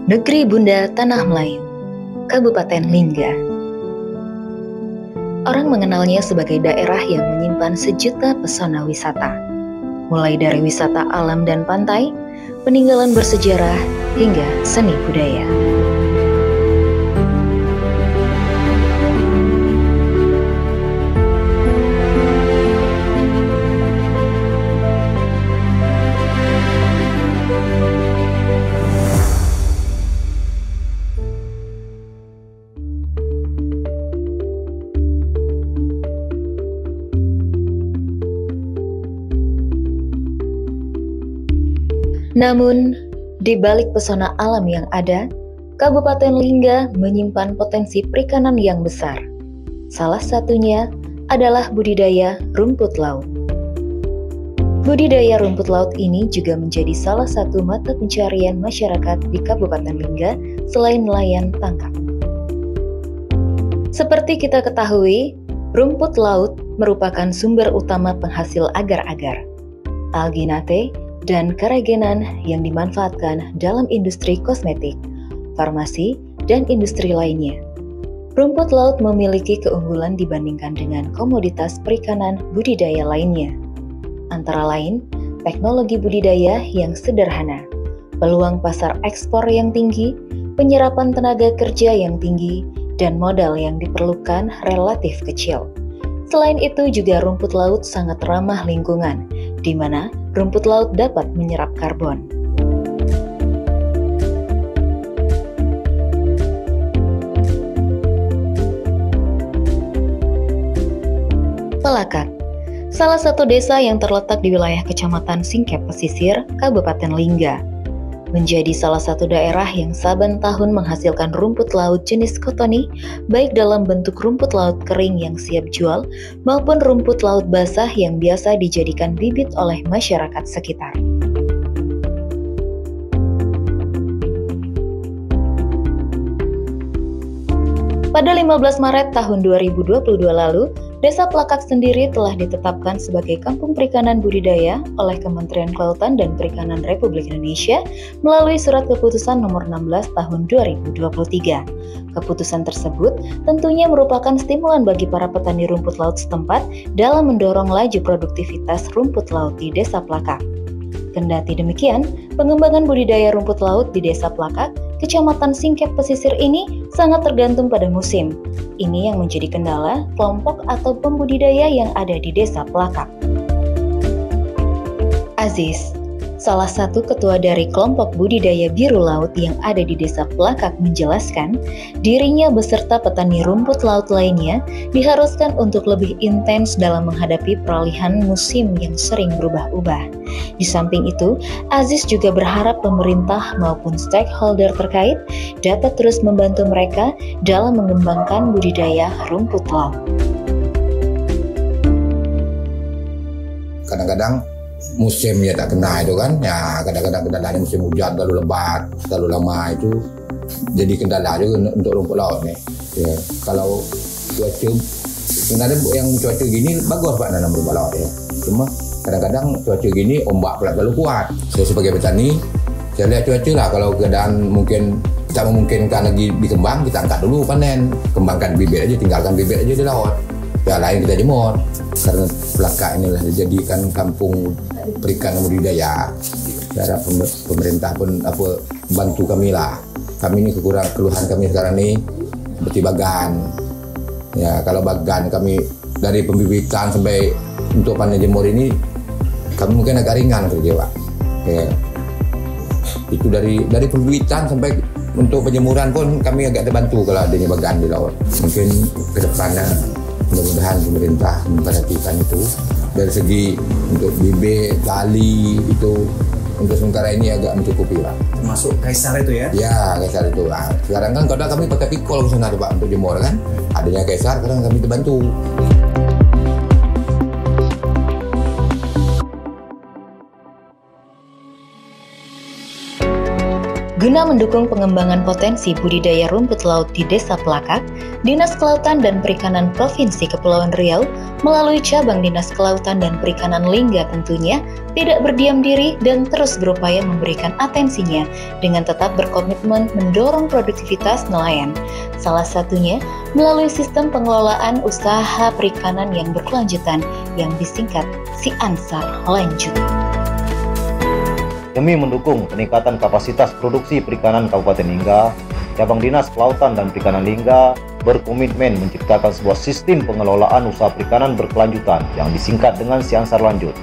Negeri Bunda Tanah Melayu, Kabupaten Lingga. Orang mengenalnya sebagai daerah yang menyimpan sejuta pesona wisata. Mulai dari wisata alam dan pantai, peninggalan bersejarah, hingga seni budaya. Namun, di balik pesona alam yang ada, Kabupaten Lingga menyimpan potensi perikanan yang besar. Salah satunya adalah budidaya rumput laut. Budidaya rumput laut ini juga menjadi salah satu mata pencarian masyarakat di Kabupaten Lingga selain nelayan tangkap. Seperti kita ketahui, rumput laut merupakan sumber utama penghasil agar-agar, alginate, dan keragenan yang dimanfaatkan dalam industri kosmetik, farmasi, dan industri lainnya. Rumput laut memiliki keunggulan dibandingkan dengan komoditas perikanan budidaya lainnya. Antara lain, teknologi budidaya yang sederhana, peluang pasar ekspor yang tinggi, penyerapan tenaga kerja yang tinggi, dan modal yang diperlukan relatif kecil. Selain itu juga rumput laut sangat ramah lingkungan, di mana rumput laut dapat menyerap karbon. Pelakak, salah satu desa yang terletak di wilayah Kecamatan Singkep Pesisir, Kabupaten Lingga, menjadi salah satu daerah yang saban tahun menghasilkan rumput laut jenis kotoni, baik dalam bentuk rumput laut kering yang siap jual, maupun rumput laut basah yang biasa dijadikan bibit oleh masyarakat sekitar. Pada 15 Maret tahun 2022 lalu, Desa Pelakak sendiri telah ditetapkan sebagai Kampung Perikanan Budidaya oleh Kementerian Kelautan dan Perikanan Republik Indonesia melalui Surat Keputusan Nomor 16 Tahun 2023. Keputusan tersebut tentunya merupakan stimulan bagi para petani rumput laut setempat dalam mendorong laju produktivitas rumput laut di Desa Pelakak. Kendati demikian, pengembangan budidaya rumput laut di Desa Pelakak, Kecamatan Singkep Pesisir ini sangat tergantung pada musim. Ini yang menjadi kendala kelompok atau pembudidaya yang ada di Desa Pelakak. Aziz, salah satu ketua dari kelompok budidaya biru laut yang ada di Desa Pelakak menjelaskan, dirinya beserta petani rumput laut lainnya diharuskan untuk lebih intens dalam menghadapi peralihan musim yang sering berubah-ubah. Di samping itu, Aziz juga berharap pemerintah maupun stakeholder terkait dapat terus membantu mereka dalam mengembangkan budidaya rumput laut. Kadang-kadang musimnya tak kena itu kan, ya kadang-kadang kendalanya musim hujan terlalu lebat, terlalu lama itu jadi kendala juga untuk rumput laut nih. Ya, kalau cuaca sebenarnya yang cuaca gini bagus Pak nanam rumput laut ya. Cuma kadang-kadang cuaca gini ombak pula terlalu kuat. Saya sebagai petani, saya lihat cuaca lah. Kalau keadaan mungkin tak memungkinkan lagi dikembang, kita angkat dulu panen, kembangkan bibit aja, tinggalkan bibit aja di laut. Ya lain kita jemur. Karena Pelakak inilah dijadikan kampung perikanan budidaya. Saya harap pemerintah pun bantu kami lah. Kami ini keluhan kami sekarang ini seperti bagan. Ya kalau bagan kami dari pembibitan sampai untuk panen jemur ini kami mungkin agak ringan kerja Pak. Ya. Itu dari pembibitan sampai untuk penjemuran pun kami agak terbantu kalau adanya bagan di laut. Mungkin ke depannya mudah-mudahan pemerintah memperhatikan itu dari segi untuk bibit, tali itu untuk sementara ini agak mencukupi Pak. Termasuk kaisar itu ya? Ya kaisar itu. Nah, sekarang kan kadang kami pakai pikul ke sana Pak untuk jemur kan. Adanya kaisar kadang kami terbantu. Guna mendukung pengembangan potensi budidaya rumput laut di Desa Pelakak, Dinas Kelautan dan Perikanan Provinsi Kepulauan Riau melalui cabang Dinas Kelautan dan Perikanan Lingga tentunya tidak berdiam diri dan terus berupaya memberikan atensinya dengan tetap berkomitmen mendorong produktivitas nelayan. Salah satunya melalui sistem pengelolaan usaha perikanan yang berkelanjutan yang disingkat Siansar Lanjut. Demi mendukung peningkatan kapasitas produksi perikanan Kabupaten Lingga, Cabang Dinas Kelautan dan Perikanan Lingga berkomitmen menciptakan sebuah sistem pengelolaan usaha perikanan berkelanjutan yang disingkat dengan Siansar Lanjut.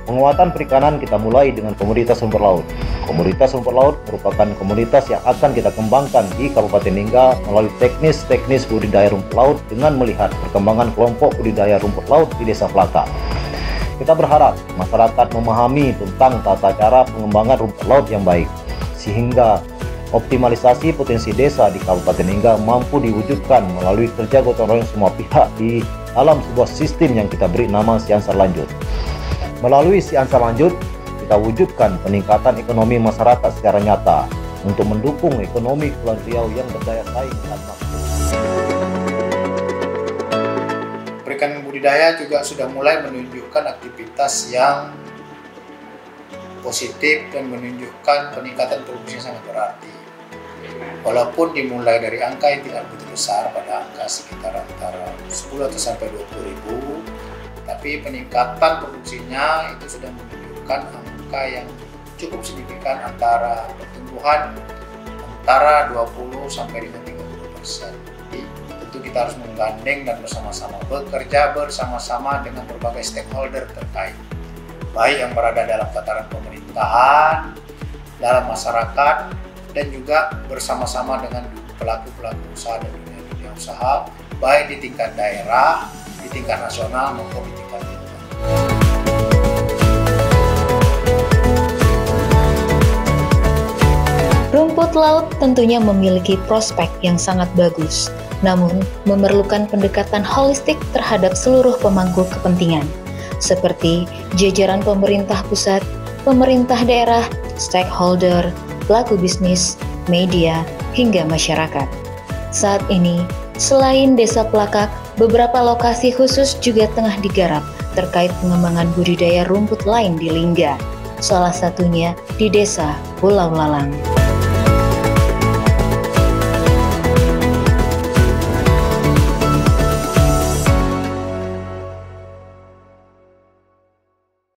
Penguatan perikanan kita mulai dengan komoditas sumber laut. Komoditas sumber laut merupakan komoditas yang akan kita kembangkan di Kabupaten Lingga melalui teknis-teknis budidaya rumput laut dengan melihat perkembangan kelompok budidaya rumput laut di Desa Pelakak. Kita berharap masyarakat memahami tentang tata cara pengembangan rumput laut yang baik, sehingga optimalisasi potensi desa di Kabupaten Lingga mampu diwujudkan melalui kerja gotong royong semua pihak di dalam sebuah sistem yang kita beri nama Siansar Lanjut. Melalui Siansar Lanjut, kita wujudkan peningkatan ekonomi masyarakat secara nyata untuk mendukung ekonomi Kepulauan Riau yang berdaya saing dan makmur. Perikanan budidaya juga sudah mulai menunjukkan aktivitas yang positif dan menunjukkan peningkatan produksi yang sangat berarti. Walaupun dimulai dari angka yang tidak begitu besar, pada angka sekitar antara 10 atau sampai 20 ribu, tapi peningkatan produksinya itu sudah menunjukkan angka yang cukup signifikan antara pertumbuhan antara 20 sampai dengan 30%. Tentu kita harus menggandeng dan bersama-sama bekerja bersama-sama dengan berbagai stakeholder terkait, baik yang berada dalam tataran pemerintahan, dalam masyarakat, dan juga bersama-sama dengan pelaku-pelaku usaha dan dunia usaha, baik di tingkat daerah, di tingkat nasional maupun di tingkat global. Rumput laut tentunya memiliki prospek yang sangat bagus, namun memerlukan pendekatan holistik terhadap seluruh pemangku kepentingan, seperti jajaran pemerintah pusat, pemerintah daerah, stakeholder, pelaku bisnis, media, hingga masyarakat. Saat ini, selain Desa Pelakak, beberapa lokasi khusus juga tengah digarap terkait pengembangan budidaya rumput lain di Lingga, salah satunya di Desa Pulau Lalang.